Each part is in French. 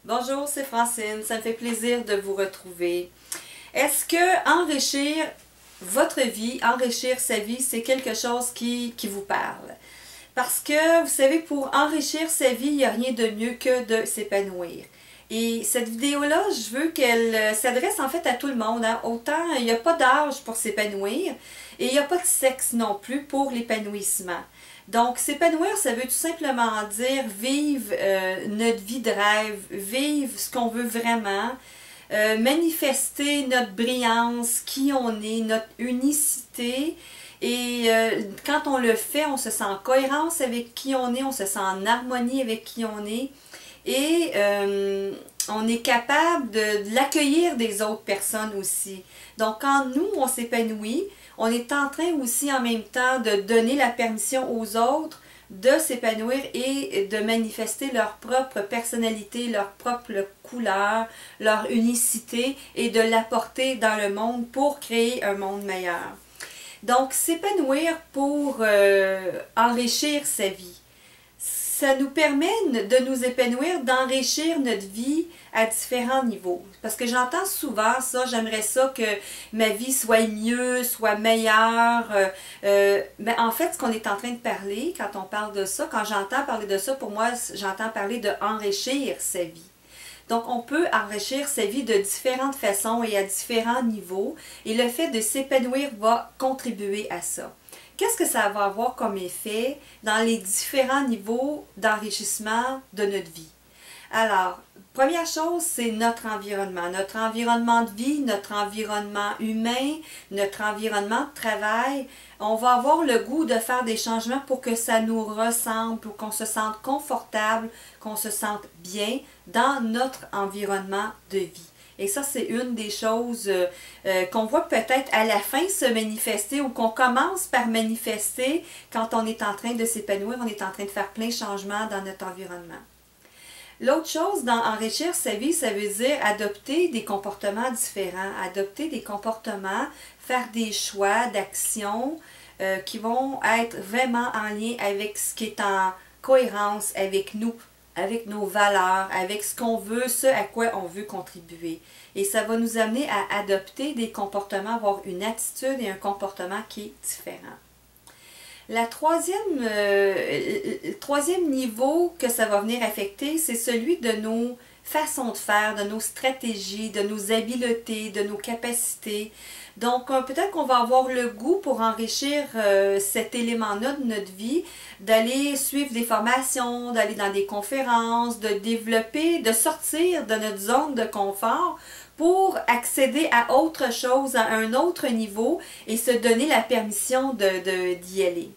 Bonjour, c'est Francine. Ça me fait plaisir de vous retrouver. Est-ce que enrichir votre vie, enrichir sa vie, c'est quelque chose qui vous parle? Parce que, vous savez, pour enrichir sa vie, il n'y a rien de mieux que de s'épanouir. Et cette vidéo-là, je veux qu'elle s'adresse en fait à tout le monde, hein. Autant il n'y a pas d'âge pour s'épanouir et il n'y a pas de sexe non plus pour l'épanouissement. Donc, s'épanouir, ça veut tout simplement dire vivre notre vie de rêve, vivre ce qu'on veut vraiment, manifester notre brillance, qui on est, notre unicité. Et quand on le fait, on se sent en cohérence avec qui on se sent en harmonie avec qui on est. Et on est capable de l'accueillir des autres personnes aussi. Donc, quand nous, on s'épanouit, on est en train aussi en même temps de donner la permission aux autres de s'épanouir et de manifester leur propre personnalité, leur propre couleur, leur unicité et de l'apporter dans le monde pour créer un monde meilleur. Donc, s'épanouir pour enrichir sa vie. Ça nous permet de nous épanouir, d'enrichir notre vie à différents niveaux. Parce que j'entends souvent ça, j'aimerais ça que ma vie soit mieux, soit meilleure. Mais en fait, ce qu'on est en train de parler, quand on parle de ça, quand j'entends parler de ça, pour moi, j'entends parler de enrichir sa vie. Donc, on peut enrichir sa vie de différentes façons et à différents niveaux. Et le fait de s'épanouir va contribuer à ça. Qu'est-ce que ça va avoir comme effet dans les différents niveaux d'enrichissement de notre vie? Alors, première chose, c'est notre environnement de vie, notre environnement humain, notre environnement de travail. On va avoir le goût de faire des changements pour que ça nous ressemble, pour qu'on se sente confortable, qu'on se sente bien dans notre environnement de vie. Et ça, c'est une des choses qu'on voit peut-être à la fin se manifester ou qu'on commence par manifester quand on est en train de s'épanouir, on est en train de faire plein de changements dans notre environnement. L'autre chose dans enrichir sa vie, ça veut dire adopter des comportements différents, adopter des comportements, faire des choix d'actions qui vont être vraiment en lien avec ce qui est en cohérence avec nous, avec nos valeurs, avec ce qu'on veut, ce à quoi on veut contribuer. Et ça va nous amener à adopter des comportements, avoir une attitude et un comportement qui est différent. Le troisième niveau que ça va venir affecter, c'est celui de nos façons de faire, de nos stratégies, de nos habiletés, de nos capacités. Donc, peut-être qu'on va avoir le goût pour enrichir cet élément-là de notre vie, d'aller suivre des formations, d'aller dans des conférences, de développer, de sortir de notre zone de confort pour accéder à autre chose, à un autre niveau et se donner la permission d'y aller.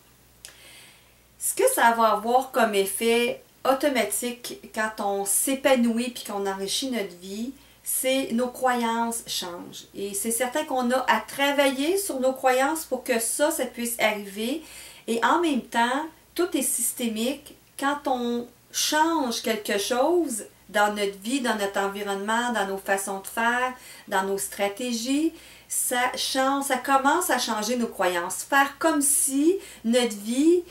Ce que ça va avoir comme effet automatique quand on s'épanouit puis qu'on enrichit notre vie, c'est nos croyances changent. Et c'est certain qu'on a à travailler sur nos croyances pour que ça puisse arriver. Et en même temps, tout est systémique. Quand on change quelque chose dans notre vie, dans notre environnement, dans nos façons de faire, dans nos stratégies, ça change, ça commence à changer nos croyances. Faire comme si notre vie,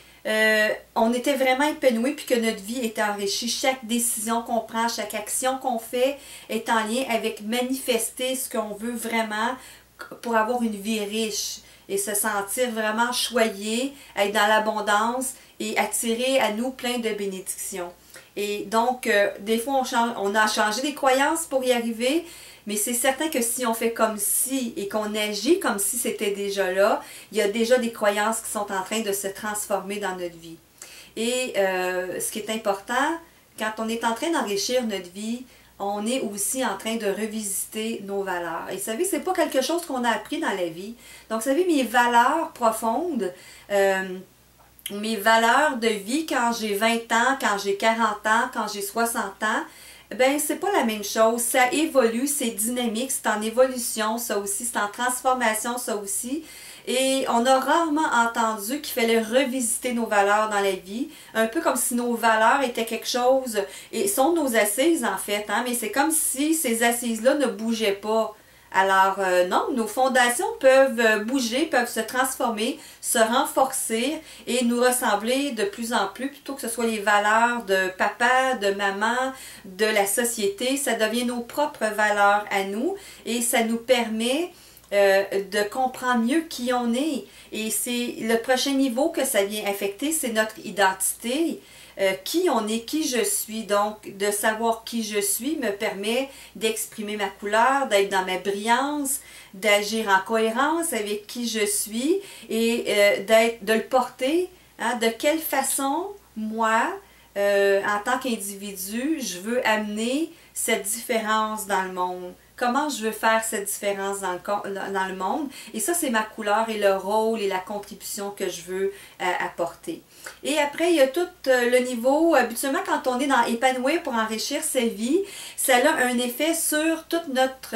on était vraiment épanoui puis que notre vie était enrichie. Chaque décision qu'on prend, chaque action qu'on fait est en lien avec manifester ce qu'on veut vraiment pour avoir une vie riche et se sentir vraiment choyé, être dans l'abondance et attirer à nous plein de bénédictions. Et donc, des fois, on a changé des croyances pour y arriver, mais c'est certain que si on fait comme si et qu'on agit comme si c'était déjà là, il y a déjà des croyances qui sont en train de se transformer dans notre vie. Et ce qui est important, quand on est en train d'enrichir notre vie, on est aussi en train de revisiter nos valeurs. Et vous savez, c'est pas quelque chose qu'on a appris dans la vie. Donc, vous savez, mes valeurs profondes, mes valeurs de vie quand j'ai 20 ans, quand j'ai 40 ans, quand j'ai 60 ans, ben c'est pas la même chose. Ça évolue, c'est dynamique, c'est en évolution, ça aussi, c'est en transformation, ça aussi. Et on a rarement entendu qu'il fallait revisiter nos valeurs dans la vie, un peu comme si nos valeurs étaient quelque chose, et sont nos assises en fait, hein, mais c'est comme si ces assises-là ne bougeaient pas. Alors non, nos fondations peuvent bouger, peuvent se transformer, se renforcer et nous ressembler de plus en plus, plutôt que ce soit les valeurs de papa, de maman, de la société, ça devient nos propres valeurs à nous et ça nous permet de comprendre mieux qui on est. Et c'est le prochain niveau que ça vient affecter, c'est notre identité. Qui on est, qui je suis. Donc, de savoir qui je suis me permet d'exprimer ma couleur, d'être dans ma brillance, d'agir en cohérence avec qui je suis et de le porter. Hein, de quelle façon, moi, en tant qu'individu, je veux amener cette différence dans le monde. Comment je veux faire cette différence dans le monde. Et ça, c'est ma couleur et le rôle et la contribution que je veux apporter. Et après, il y a tout le niveau, habituellement, quand on est dans épanouir pour enrichir sa vie, ça a un effet sur toute notre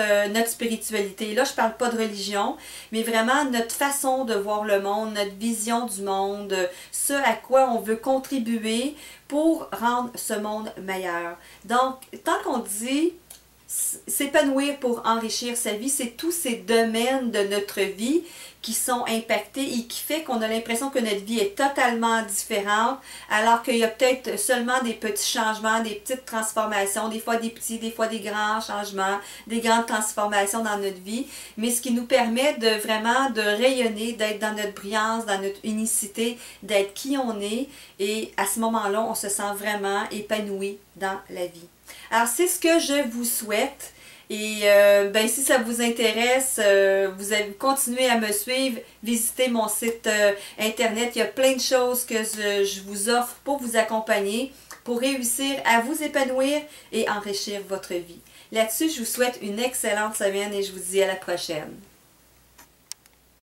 spiritualité. Là, je ne parle pas de religion, mais vraiment notre façon de voir le monde, notre vision du monde, ce à quoi on veut contribuer pour rendre ce monde meilleur. Donc, tant qu'on dit s'épanouir pour enrichir sa vie, c'est tous ces domaines de notre vie qui sont impactés et qui fait qu'on a l'impression que notre vie est totalement différente, alors qu'il y a peut-être seulement des petits changements, des petites transformations, des fois des petits, des fois des grands changements, des grandes transformations dans notre vie, mais ce qui nous permet de vraiment de rayonner, d'être dans notre brillance, dans notre unicité, d'être qui on est, et à ce moment-là, on se sent vraiment épanoui dans la vie. Alors, c'est ce que je vous souhaite. Et ben, si ça vous intéresse, vous allez continuer à me suivre, visitez mon site internet. Il y a plein de choses que je vous offre pour vous accompagner, pour réussir à vous épanouir et enrichir votre vie. Là-dessus, je vous souhaite une excellente semaine et je vous dis à la prochaine.